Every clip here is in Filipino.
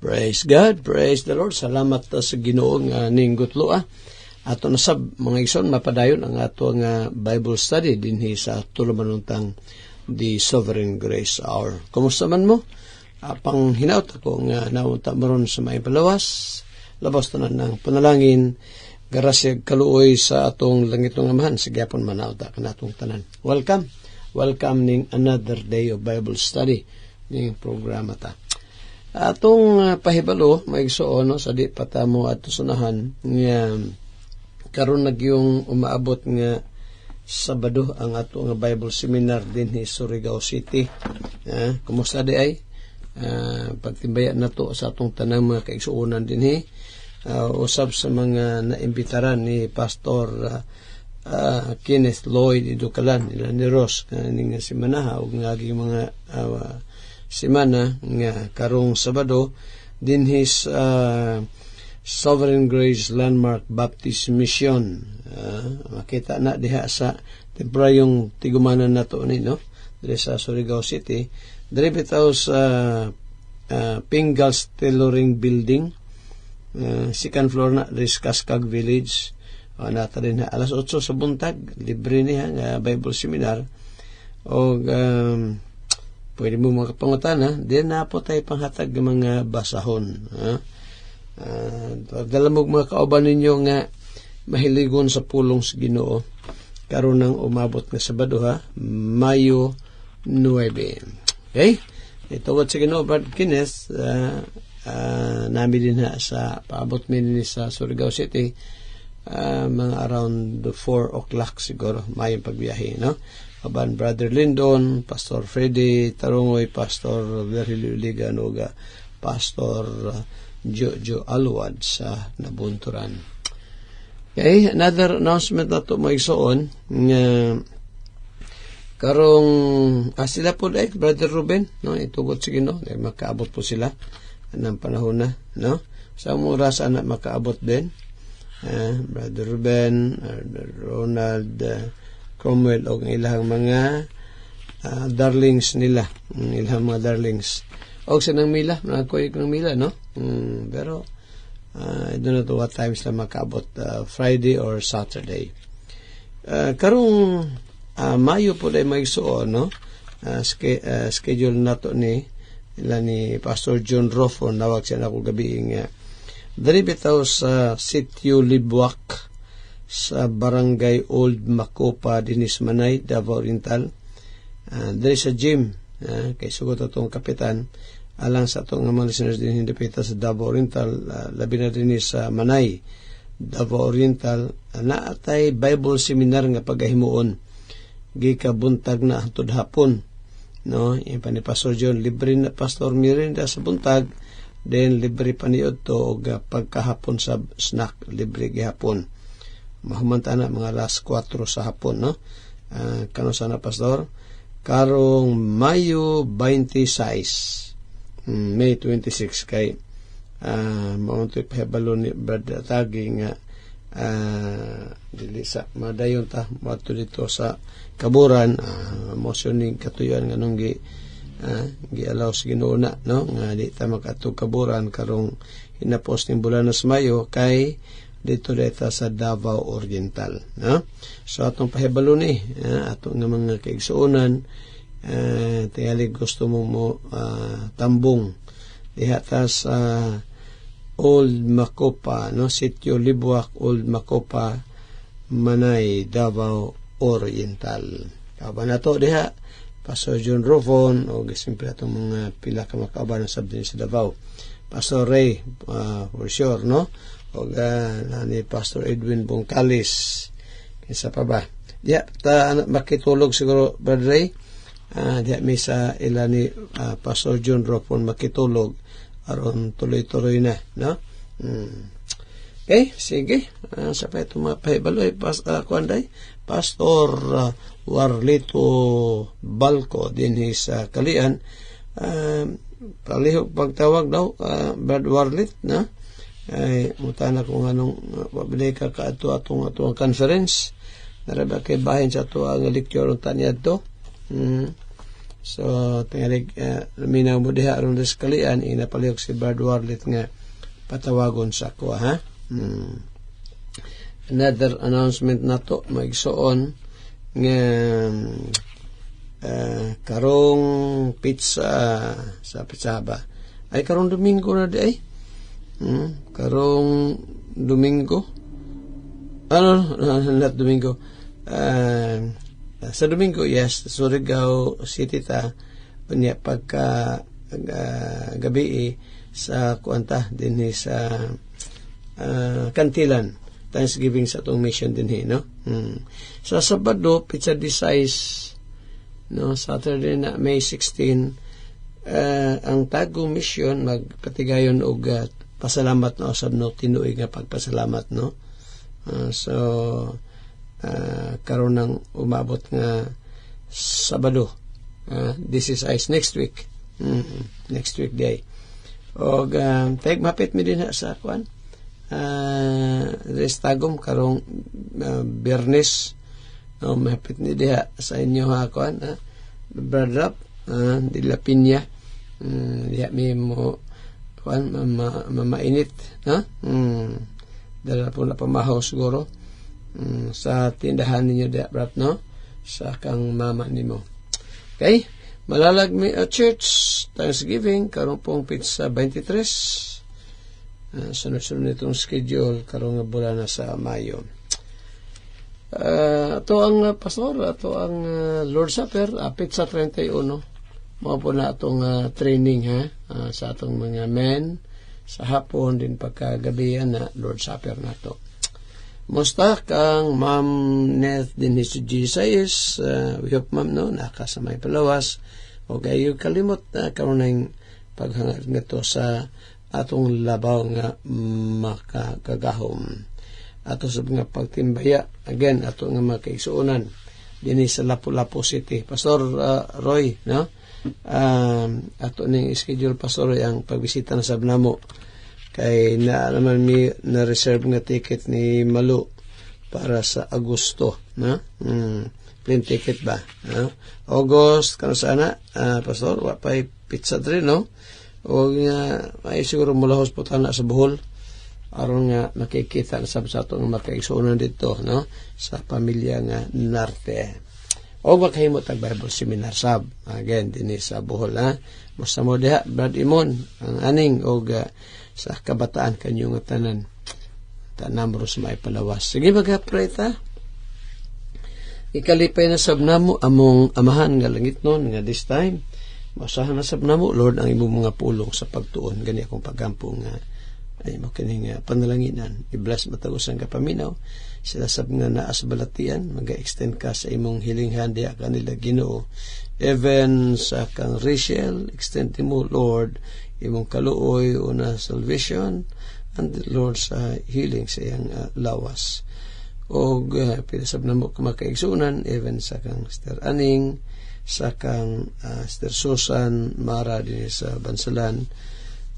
Praise God, praise the Lord. Salamat sa Ginoo nga ning gutlo. Ato nasab mga igsoon mapadayon ang ato nga Bible study dinhi sa tulumanuntang The Sovereign Grace Hour. Kumusta man mo? Pang hinaut ako nga naunta maron sa may palawas. Labas tanan ng panalangin. Garasyag kaluoy sa atong langitong amahan. Sigyapon manauta kanatong tanan. Welcome. Welcome ning another day of Bible study ning programa ta. Atong pahibalo maigsuon no sa di patamo at sunahan nga karon nagyong umaabot nga Sabado ang ato nga Bible seminar dinhi sa Surigao City. Kumusta di ay? Pagtimbayan nato sa atong tanang mga kaigsuonan dinhi. Usab sa mga naimbitaran ni Pastor Kenneth Lloyd Idukalan ila ni Ross kaning semana ug nga mga semana nga karong Sabado dinhi sa Sovereign Grace Landmark Baptist Mission. Makita na diha sa temporayong tigumanan nato ni no diri sa Surigao City. Diri bitaw sa Pingals Tailoring Building, second floor na diri sa Kaskag Village. Nata rin alas 8 sa buntag, libre niya nga Bible seminar. O pwede mo makapangutana, di na po tayo panghatag ng mga basahon. Dala mo mga kauban ninyo nga mahiligon sa pulong sa Ginoo. Karon nang umabot nga Sabado Mayo 9. Okay? Itugod sa Ginoo, Brad Kenneth, nami din sa paabot min sa Surigao City, mga around 4 o'clock siguro, mayong pagbiyahe, no? Kaban Brother Lindon, Pastor Freddy Tarungoy, Pastor Virgilio Liganuga, Pastor Jojo Alwad sa Nabunturan. Okay, another announcement na ito maigsoon nga karong sila po dahil Brother Ruben, no? Itugot sige, no? Makaabot po sila ng panahon na, no? Sa mura sana makaabot din. Brother Ruben, Ronald Cromwell o ilang mga darlings nila, ilang mga darlings o sinang mila, nakuha ng mila, no? Pero I don't know to what times na makaabot, Friday or Saturday. Karong Mayo po dahil maigsuon, no? Schedule nato ni Pastor John Roffo, nawag siya na ako gabi nga dari bitaw sa Sitio Libuak sa Barangay Old Macopa, Dinis Manay, Davao Oriental. Dari sa gym, kay sugot itong kapitan, alang sa itong mga listeners din hindi pita sa Davao Oriental, labi na din sa Manay, Davao Oriental, naatay Bible seminar nga pagahimuon. Gikabuntag na hantod hapon. No? Yung pa ni Pastor John, libre na Pastor Mirinda sa buntag, then libre pa niyo to pagkahapon sa snack, libre gihapon. Mahumanta na mga alas 4 sa hapon, no? Kano sana Pastor? Karong Mayo 26, May 26 kay mauntoy pahibalo ni Brad Tagi nga dili sa madayon ta mato dito sa Kaburan, motioning katuyuan nga nung gialaw sa Ginoo na, no? Nga di ta makatug Kaburan karong hinapos ning bulan sa Mayo kay dito deta sa Davao Oriental, no? So atong pahibalo ni atong nga mga kaigsuonan, tingali gusto mo tambong diha ta sa Old Macopa, no? Sitio Libuak, Old Macopa, Manay, Davao Oriental. Kaban nato diha Pastor John Rovon o siyempre atong mga pila ka makauban sa din sa Davao. Pastor Ray, for sure, no? O ni Pastor Edwin Bongkalis. Kinsa pa ba? Diya, makitulog siguro, Brother Ray. Diya, may sa ila ni Pastor John Ropon makitulog aron tuloy-tuloy na, no? Okay, sige. Sa pa ito mga pahibaloy, Kwanday, Pastor Warlito Balco din sa Kalian. Palihog pagtawag daw, Brad Warlit, na? Ay mutana kung anong pabili ka ato atong conference naraba kay bahin sa ato ang lecture unta niya to So tingali minaw mo diha aron sa kalian inapalihok si Brad Warlet nga patawagon sa ako ha. Another announcement nato maigsoon nga karong pizza sa Pizzaba ay karong Domingo na di ay karong Domingo not Domingo sa Domingo yes Surigao City ta unya pagka gabi sa kuanta dinhi sa Kantilan Thanksgiving sa atong mission dinhi no. Sa Sabado pizza size no Saturday na May 16 ang Tagum Mission magpatigayon og pasalamat no usab no tinuig nga pagpasalamat no. So karon nang umabot nga Sabado this is next week next week day og tag mapit mi din sa kwan Tagum karong Biyernes no mapit ni diha sa inyo ha kwan Brother de la Piña diha mi mo kwan mamainit ha dala po na pamahaw siguro sa tindahan ninyo diha brat no sa kang mama nimo. Okay, Malalag mi church Thanksgiving karong pong pizza 23 sunod-sunod itong schedule karong nga bulan na sa Mayo. Ato ang pastor, ato ang Lord's Supper, pizza 31. Mao po na atong training sa atong mga men sa hapon din pagkagabi na Lord's Supper na to. Musta kang Ma'am Neth din ni Jesus, we hope ma'am no, nakasamay palawas. O kayo kalimot na karon paghangad nga to sa atong labaw nga makagagahom. Ato sa mga pagtimbaya, again, ato nga makaisuunan din sa Lapu-Lapu City. Pastor Roy, no? Ato ning schedule, Pastor Roy, ang pagbisita na sa Sabnamo. Kay naman mi na-reserve nga ticket ni Malu para sa Agosto, no? Plane ticket ba? No? August, kano sana, Pastor, wapay pizza rin, no? O ay siguro mula hospital na sa Bohol aron nga makikita na sa atong makaigsuonan dito no sa pamilya nga Narte. O makahimo tag Bible seminar sab again dinhi sa Bohol basta mo diha Brad Imon ang aning og sa kabataan kanyo nga tanan tanamro sa may palawas. Sige magapray ta. Ikalipay na sabnamo among amahan nga langit nun nga this time masahan na sabnamo Lord ang imong mga pulong sa pagtuon gani akong pagampo nga ay makining panalanginan i-bless matagos ang kapaminaw sila sab nga naas balatian maga-extend ka sa imong healing hand diha kanila Ginoo even sa kang Rachel extend mo Lord imong kaluoy una salvation and Lord sa healing sa iyang lawas og pilasab na mo makaigsunan even sa kang Sister Aning sa kang Sister Susan Mara din sa Bansalan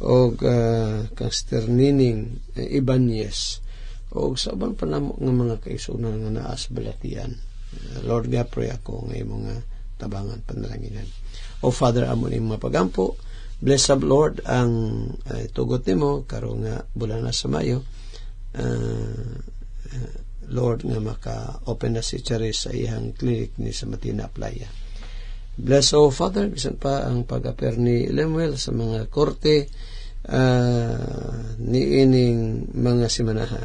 og kang Sister Nining Ibanez og sa ubang panamo nga mga kaisunan nga naas balatian. Lord nga pray ako nga mga tabangan panalanginan. O Father amon imong mapagampo bless up Lord ang tugot nimo karong nga bulan na sa Mayo Lord nga maka-open na si Charis sa iyang clinic ni sa Matina Playa. Bless o Father, bisan pa ang pag-aper ni Lemuel sa mga korte ni ining mga simanaha.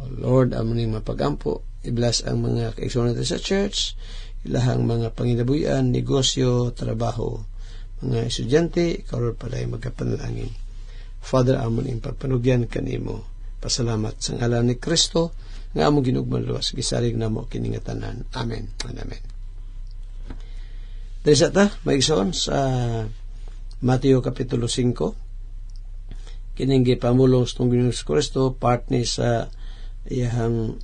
O Lord, amuning mapagampo, i-bless ang mga kaigsunan natin sa church, ilahang mga panginabuyan, negosyo, trabaho, mga estudyante, karon pala'y magkapanalangin. Father, amuning pagpanugyan kanimo, pasalamat sa ngalan ni Kristo, nga among ginugman luwas, gisarig na mo kiningatanan. Amen and amen. Dahil sa ta, maigsoon sa Mateo Kapitulo 5, kininggi pamulong sa Ginoo Kristo, part ni sa iyang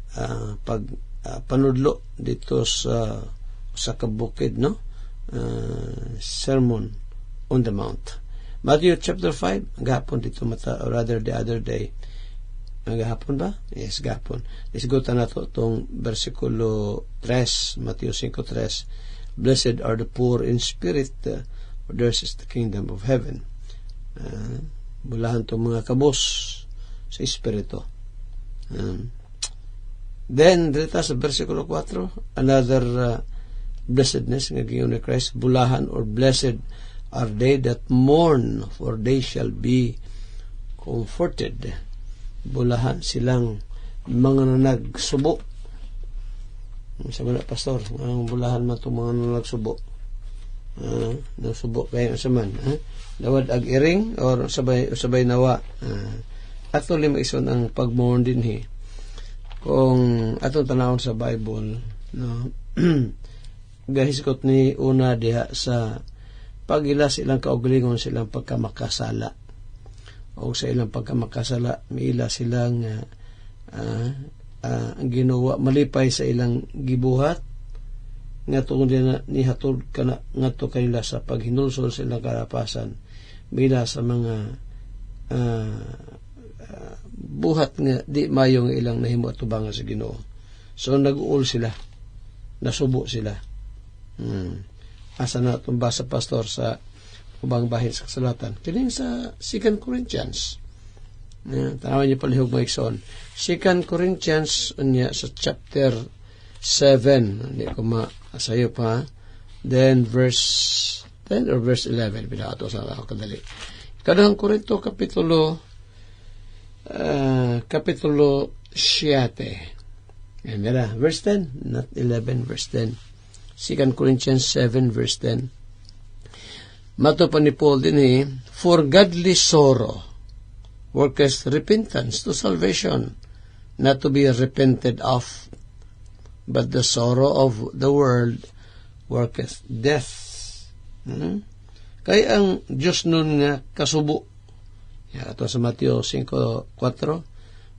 panudlo dito sa kabukid, no? Sermon on the Mount. Matthew chapter 5, gahapon dito rather the other day. Gahapon ba? Yes, gahapon. Isgutan na to itong versikulo 3, Matthew 5:3. Blessed are the poor in spirit, for theirs is the kingdom of heaven. Bulahan itong mga kabos sa espiritu. Then, dito sa versikulo 4, another blessedness nga giingon ni Christ, bulahan or blessed are they that mourn, for they shall be comforted. Bulahan silang mga nagsubo. Sabi na, pastor, ang bulahan man itong mga nagsubo. Nagsubo kayo sa man. Dawad ag-iring or sabay nawa. Actually, maison ang pag-mourn din kung atong tanawon sa Bible, no? Gahiskot ni una diha sa pagila silang kaugalingon silang pagkamakasala, o sa ilang pagkamakasala miila silang ginawa malipay sa ilang gibuhat nga tungod na nihatod kana ngadto kanila sa paghinulsol sa ilang karapasan miila sa mga buhat nga di mayong ilang nahimo at tubangan sa Ginoo. So nag-uol sila, nasubo sila. Asa na itong basa, pastor, sa ubang bahin sa kasulatan? Kining sa 2 Corinthians. Tanawan niyo palihog mga ikson. 2 Corinthians unya sa chapter 7. Hindi ko maasayo pa. Then verse 10 or verse 11. Pinato sa ako kadali. Kadang Korinto kapitulo 7. And verse 10, not 11, verse 10. 2 Corinthians 7, verse 10. Mato pa ni Paul din for godly sorrow worketh repentance to salvation, not to be repented of, but the sorrow of the world worketh death. Kaya ang Diyos nun nga kasubo. Ito sa Mateo 5:4,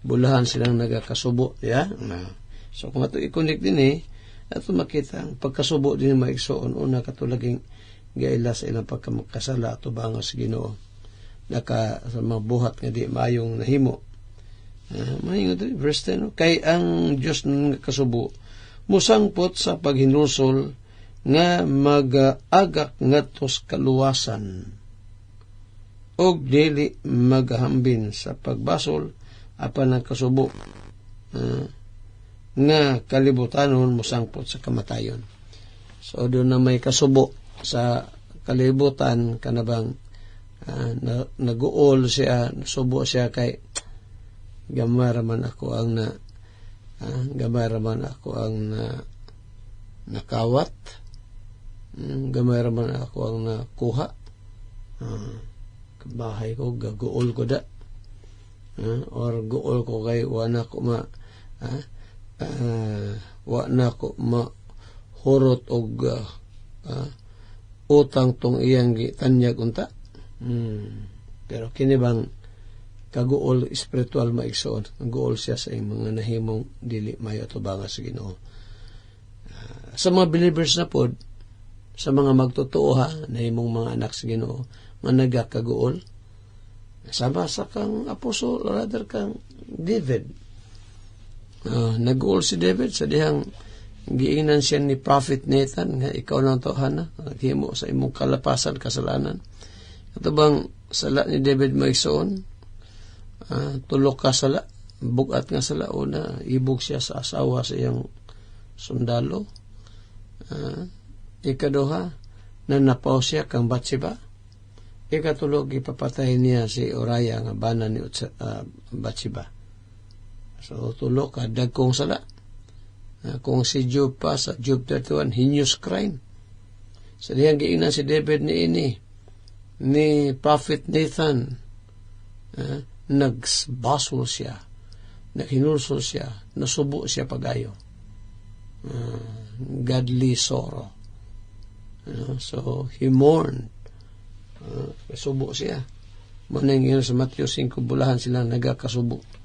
bulahan silang nagakasubo. So kung ito ikunik din ato makita ang pagkasubo din maigsoon una katulaging gaila sa ilang pagkamakasala ato bangos sa Ginoo naka sa mga buhat nga di maayong nahimo. Mahingon verse 10, kay ang Dios nga kasubo musangpot sa paghinulsol nga mag-agak ngadtos kaluwasan og dili magahambin sa pagbasol apan ang kasubo nga kalibutanon musangpot sa kamatayon. So doon na may kasubo sa kalibutan kanabang naguol siya, nasubo siya kay gamay raman ako ang nakawat, gamay raman ako ang nakuha, bahay ko gaguol ko da, or guol ko kay wana ko mahurot og utang tong iyang gitanyag unta. Pero kini bang kaguol spiritual maigsoon, guol siya sa mga nahimong dili mayo tubangan sa Ginoo. Sa mga believers na pod, sa mga magtotoo nahimong mga anak sa Ginoo nga nagakaguol, sama sa kang apostol rather kang David. Nag-uol si David sa dihang giingnan siya ni Prophet Nathan nga ikaw nang tohana naghimo sa imong kalapasan kasalanan. Ito bang sala ni David maigsoon? Tulo ka sala, bugat nga sala. Una, ibog siya sa asawa sa iyang sundalo. Ikaduha, nanapaw siya kang Bathsheba. Ikatulog, ipapatay niya si Uriah nga bana ni Bathsheba. So, tulo ka, dagkong sala. Kung si Job pa, sa Job 31, heinous crime. Sa dihang giingnan si David ni Prophet Nathan, nagbasol siya, naghinulsol siya, nasubo siya pagayo. Godly sorrow. So, he mourned. Subo siya. Manang yun sa Matthew 5, bulahan silang nagakasubo.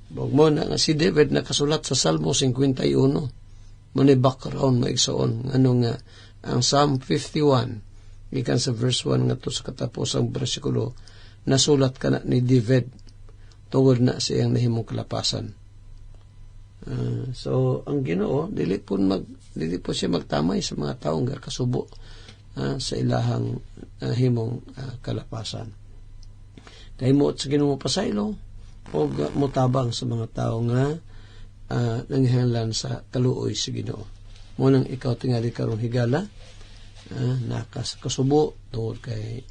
Bog mo na si David nakasulat sa Salmo 51. Muna background maigsoon. Ano nga, ang Psalm 51, ikan sa verse 1 nga to sa katapusang bersikulo, nasulat ka na ni David tungod na siyang nahimong kalapasan. So ang Ginoo dili po siya magtamay sa mga taong kasubo sa ilahang himong kalapasan. Kahimot sa Ginoo pasaylo o mutabang sa mga tao nga nanghihanglan sa kaluoy sa Ginoo. Munang ikaw tingali karong higala nakasubo tungod kay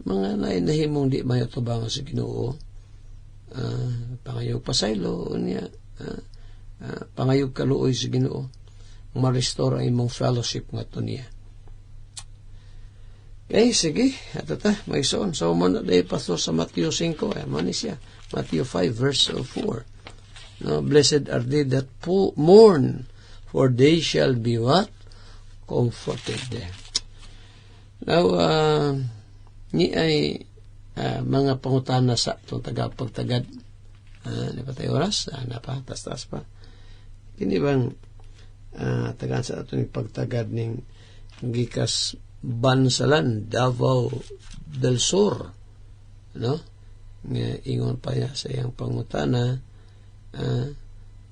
mga nahimong di mayo tubangan sa Ginoo, pangayog pasaylo niya, pangayog kaluoy sa Ginoo, ma-restore ang imong fellowship nga to niya. Okay, sige, atata, may soon. So, muna day pastor sa Matthew 5, mani siya, Matthew 5 verse 4. No, blessed are they that mourn, for they shall be what? Comforted. Now, ni ay mga pangutana sa itong tagapagtagad. Di pa tayo oras? Tas pa. Kini bang tagaan sa itong pagtagad ng gikas Bansalan, Davao del Sur. No? Ingon pa niya sa iyang pangutana,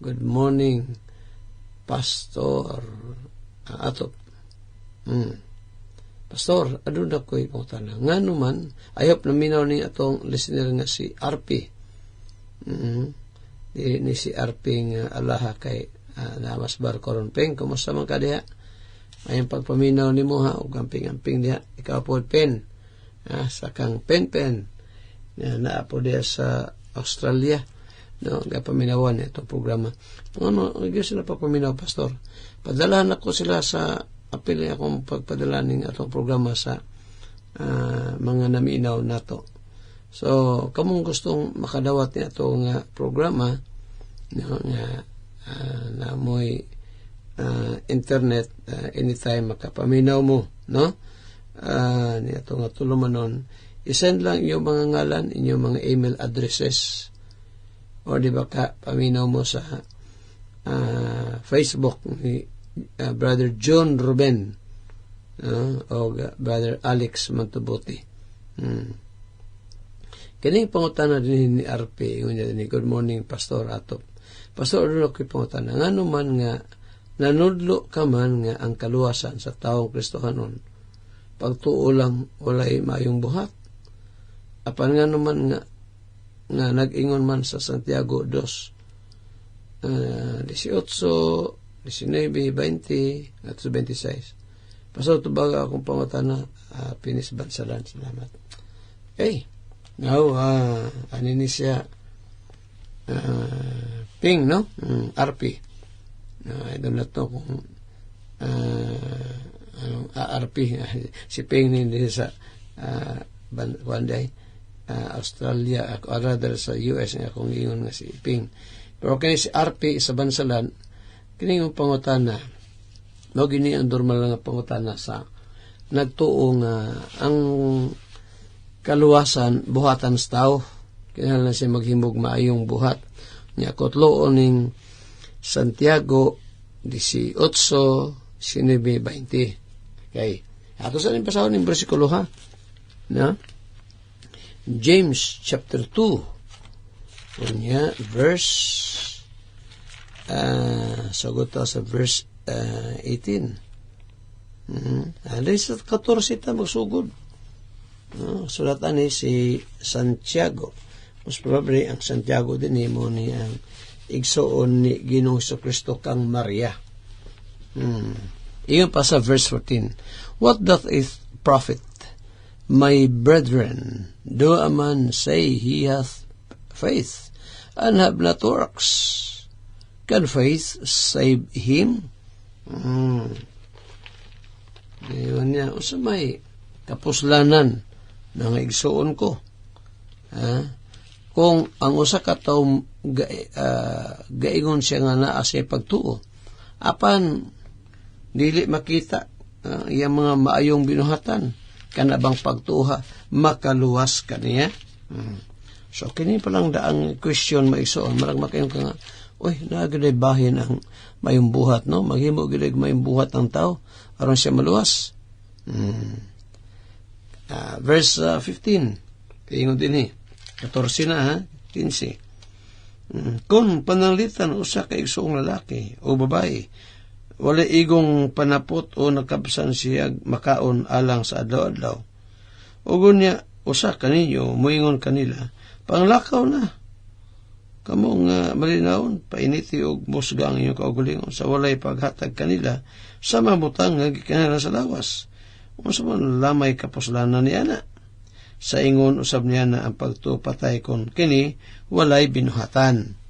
good morning, Pastor. Atop. Pastor, adun na ko'y pangutana. Nga naman, ayop na minaw ni atong listener nga si RP. Ni si RP nga alaha kay namas bar koron peng. Kumusta man ka diha? Ayang pagpaminaw ni mo ha, o gamping-gamping diha. Ikaw po pen. Sakang pen. Naapo diha sa Australia. No, gapaminawan itong programa. Ano, sila papaminaw, Pastor? Padalahan ako sila sa apil akong pagpadala ng atong programa sa mga naminaw nato. So, kamong gustong makadawat ni atong programa, no, na mo'y internet, anytime makapaminaw mo, no? Ni atong tulumanon, isend lang inyong mga ngalan, inyong mga email addresses, o di ba ka paminaw mo sa Facebook ni Brother John Ruben, o Brother Alex Mantubuti. Kining pangutana din ni RP, ni good morning, Pastor Atop. Pastor, ano ko'y pangutana? Nga naman nga, nanudlo ka man nga ang kaluwasan sa taong Kristohanon, pagtuo lang walay mayong buhat. Apan nga naman nga nag-ingon man sa Santiago 2, 18, 19, 20, at 26. Pastor, tubaga akong pangutana, Pinis Bansalan. Salamat. Okay. Now, anini siya, Ping, no? RP. I don't know kung RP. Si Ping hindi sa Australia, or rather sa US nga kung ingon nga si Ping. Pero kini si RP sa Bansalan, kini yung pangutana, no, gini ang normal nga pangutana sa nagtuo nga ang kaluwasan buhatan sa tao. Kinahanglan siya maghimog maayong buhat. Nya kutloon ning Santiago 18, 19, 20. Okay. Ato sa rin pasahon ng bersikulo ha. Na? James chapter 2. Unya, verse sagot sa verse 18. Alay sa 14 ta magsugod. Sulatan ni si Santiago. Mas probably ang Santiago din mo ni ang igsoon ni Ginoong Kristo kang Maria. Iyon pa sa verse 14. What doth it profit, my brethren, do a man say he hath faith, and have not works? Can faith save him? Iyon niya, usa may kapuslanan ng igsoon ko. Kung ang usa ka tawo gaingon siya nga naa sa pagtuo, apan dili makita iyang mga maayong binuhatan, kana bang pagtuha makaluwas kaniya? So kini pa lang daang question maigsoon, marag makayon ka nga, oy, nagaday bahin ang mayong buhat, no? Maghimo gid mayong buhat ang tao aron siya maluwas. Verse 15, kaingon din 14 na ha, 15. Kung pananglitan usa ka igsoong lalaki o babae, wala igong panapot o nakabsan siya makaon alang sa adlaw-adlaw. Ugon niya, usa kaninyo, muingon kanila, panglakaw na. Kamong malinawon, painiti og musga ang inyong kaugalingon sa walay paghatag kanila sa mabutang nga gikanala sa lawas. Unsa man lamay kapuslanan niya na. Sa ingon usab niya na ang pagtupatay kon kini walay binuhatan.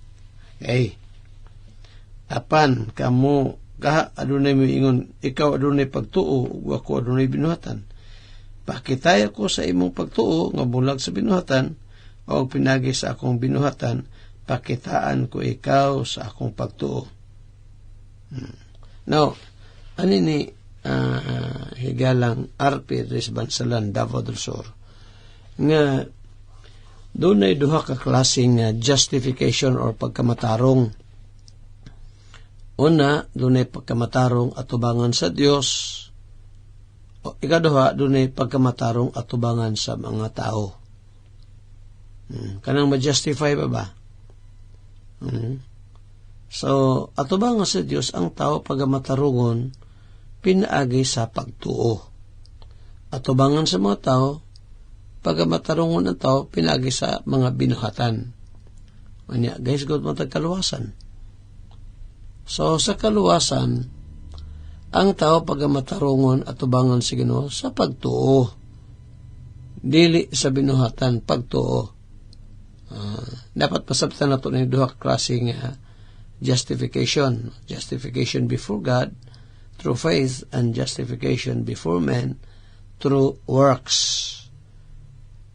Apan kamo kaha adunay mo ingon ikaw adunay pagtuo ug ako adunay binuhatan. Pakitay ako sa imong pagtuo nga bulag sa binuhatan o pinagi sa akong binuhatan, pakitaan ko ikaw sa akong pagtuo. Now, ani ni higalang RP Res Bansalan, Davao del Sur, nga doon ay duha ka klaseng justification or pagkamatarong. Una, doon ay pagkamatarong atubangan sa Dios. O ikaduha, doon ay pagkamatarong atubangan sa mga tao. Kanang ma-justify ba? So, atubangan sa Dios ang tao pagkamatarungon pinaagi sa pagtuo. Atubangan sa mga tao pagkamatarungon ng tao pinaagi sa mga binuhatan. Anya, guys, God matag kaluwasan. So, sa kaluwasan, ang tao pagkamatarungon at tubangan sa Ginoo sa pagtuo. Dili sa binuhatan, pagtuo. Dapat pasabtan na ito ng duha klaseng justification. Justification before God through faith and justification before men through works.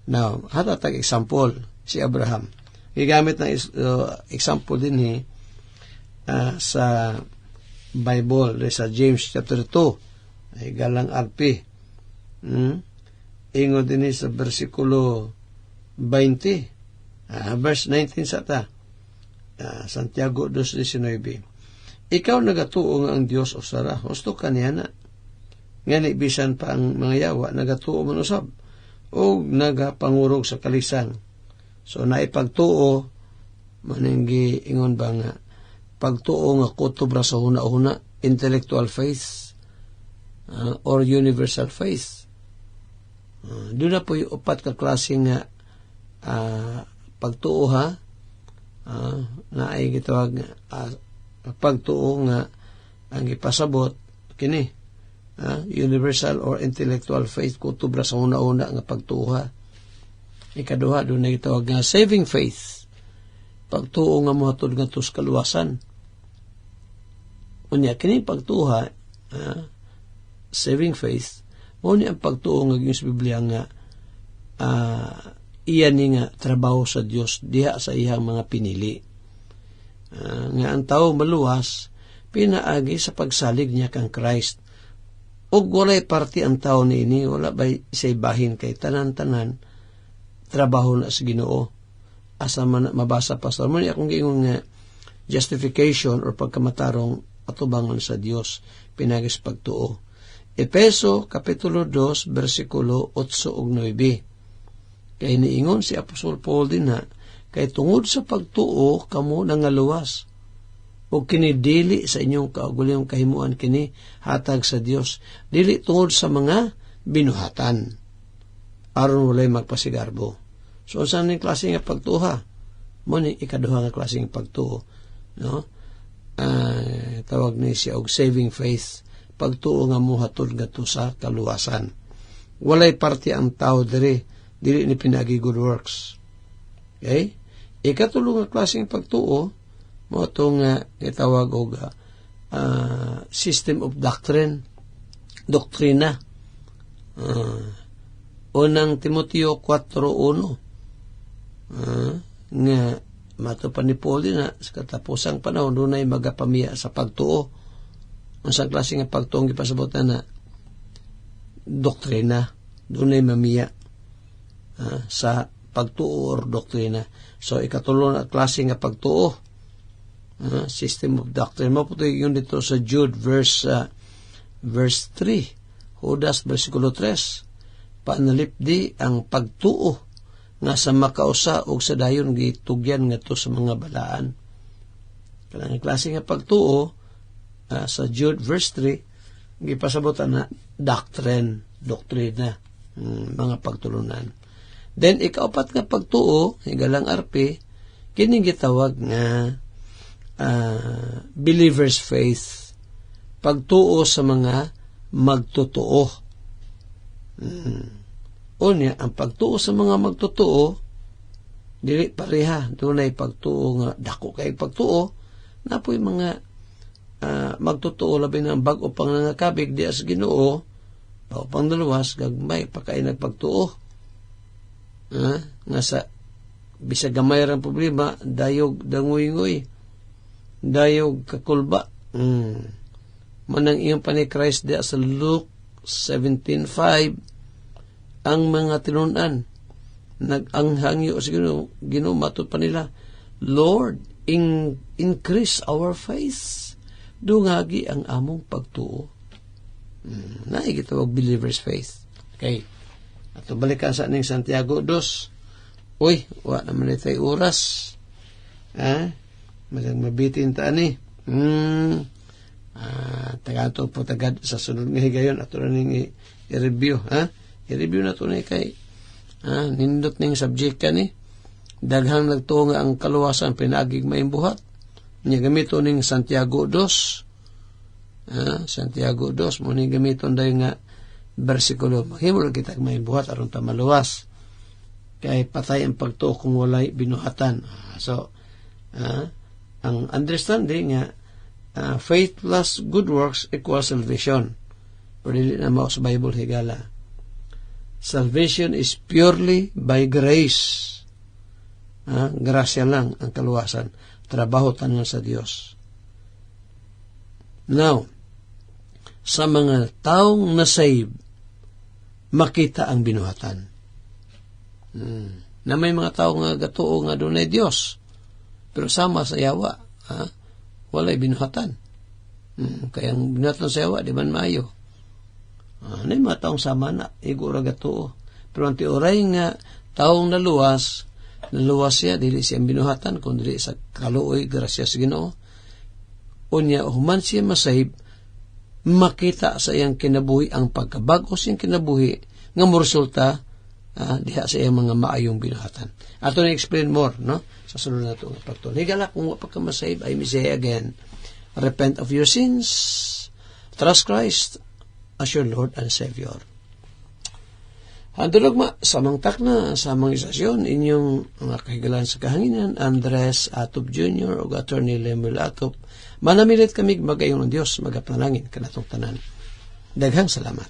Now, hatatag example, si Abraham. Gigamit ng example din sa Bible, sa James chapter 2, ay galang RP. Ingo din sa versikulo 20, verse 19 sa ta, Santiago 2:19. Ikaw nagatuo nga ang Dios usara, husto ka niya na. Ngani bisan pa ang mga yawa, nagatuo man usab o nagapangurog sa kalisang. So, naipagtuo, maninggi ingon ba nga, pagtuo nga kutubra sa huna-huna, intellectual faith, or universal faith. Doon na po yung upat ka klase nga pagtuo na ay gitawag pagtuo nga ang ipasabot, kini, universal or intellectual faith, kutubra sa una-una nga pagtuha. Ikaduha, doon na gitawag nga saving faith, pagtuo nga muhatod nga tus kaluwasan. Unya, kini pagtuha, saving faith, muna ang pagtuo nga yung sa Biblia nga iyan ni nga trabaho sa Dios diha sa iyang mga pinili. Nga ang tao maluwas, pinaagi sa pagsalig niya kang Christ. O walay party ang tao niini, wala ba isa'y bahin kay tanan-tanan, trabaho na sa Ginoo. Asa man mabasa pa sa muna akong giingon nga justification or pagkamatarong atubangan sa Dios, pinagis pagtuo. Efeso kapitulo 2 bersikulo 8 ug 9. Kay niingon si Apostol Paul din kay tungod sa pagtuo kamo nangaluwas o kini dili sa inyong kaugalingong kahimuan kini hatag sa Dios, dili tungod sa mga binuhatan aron walay magpasigarbo. So saan yung klase nga pagtuha? Muna ikaduha nga klase nga pagtuo, no? Tawag ni siya og saving faith, pagtuo nga muhatod nga to sa kaluwasan. Walay parte ang tao diri ni pinagi good works. Okay? Ikatulo nga klase nga pagtuo mo itong itawag og system of doctrine, doktrina. Unang Timoteo 4:1 nga matupan ni Paul din sa katapusang panahon doon ay magapamiya sa pagtuo. Ang sa klase nga pagtuo ang ipasabot na doktrina, doon ay mamiya sa pagtuo or doktrina. So ikatulo na klase nga pagtuo, system of doctrine. Maputo yun dito sa Jude verse 3, Judas versikulo 3, panalipdi ang pagtuo nga sa makausa og sa dayon gitugyan ngadto sa mga balaan. Kanang klase nga pagtuo sa Jude verse 3 gipasabotan na doktrina, mga pagtulunan. Then ikaapat nga pagtuo higalang RP kining gitawag nga believer's faith, pagtuo sa mga magtotoo. Unya, ang pagtuo sa mga magtotoo dili pareha. Dunay pagtuo nga dako kay pagtuo, napoy mga magtotoo labi ng bag-o pang nangakabig di as Ginoo, bago pang naluwas gagmay pa kay nagpagtuo. Nga sa bisag gamay rang problema, dayog danguy-nguy, dayog kakulba. Manang iyong pa ni Christ di sa Luke 17:5, ang mga tinunan nag-anghangyo sa Ginoo, matud pa nila, Lord, increase our faith. Dungagi ang among pagtuo. Naigitawag believer's faith. Okay. Ato balikan sa ning Santiago 2. Uy, wa naman itay oras. Malang mabitin ta ni. Tagato po tagad sa sunod nga higayon ato na ning i-review. I-review na ito na kay nindot ning subject ka ni. Daghang nagtuo nga ang kaluwasan pinagig maimbuhat. Niya gamito ning Santiago 2. Santiago 2 mo ning gamiton dayon nga bersikulo. Mahimol kita maimbuhat aron ta maluwas. Kay patay ang pagtuo kung walay binuhatan. So ang understanding nga faith plus good works equals salvation. Pero dili na mao sa Bible higala. Salvation is purely by grace. Grasya lang ang kaluwasan. Trabaho tanan sa Dios. Now, sa mga taong nasave, makita ang binuhatan. Na may mga tao nga gatuo nga dunay Dios, pero sama sa yawa, walay binuhatan. Kaya ang binuhatan sa yawa, di man maayo. Na yung mga taong sama na, igura gatuo. Pero ang teoray nga, taong naluwas siya, dili siyang binuhatan, kundi sa kaluoy, grasya sa Ginoo. Unya, human siya masahib, makita sa iyang kinabuhi, ang pagkabago siyang kinabuhi, nga moresulta, diha sa iyang mga maayong binuhatan. Ato na explain more, no? Sa sunod na ito. Higala, kung wapag ka masahib, I may say again, repent of your sins, trust Christ as your Lord and Savior. Handulog samangtak na sa mga isasyon inyong mga kahigalan sa kahanginan, Andres Atop Jr. o Attorney Lemuel Atop. Manamilit kami magayon ng Diyos, magapnalangin kanatong tanan. Daghang salamat.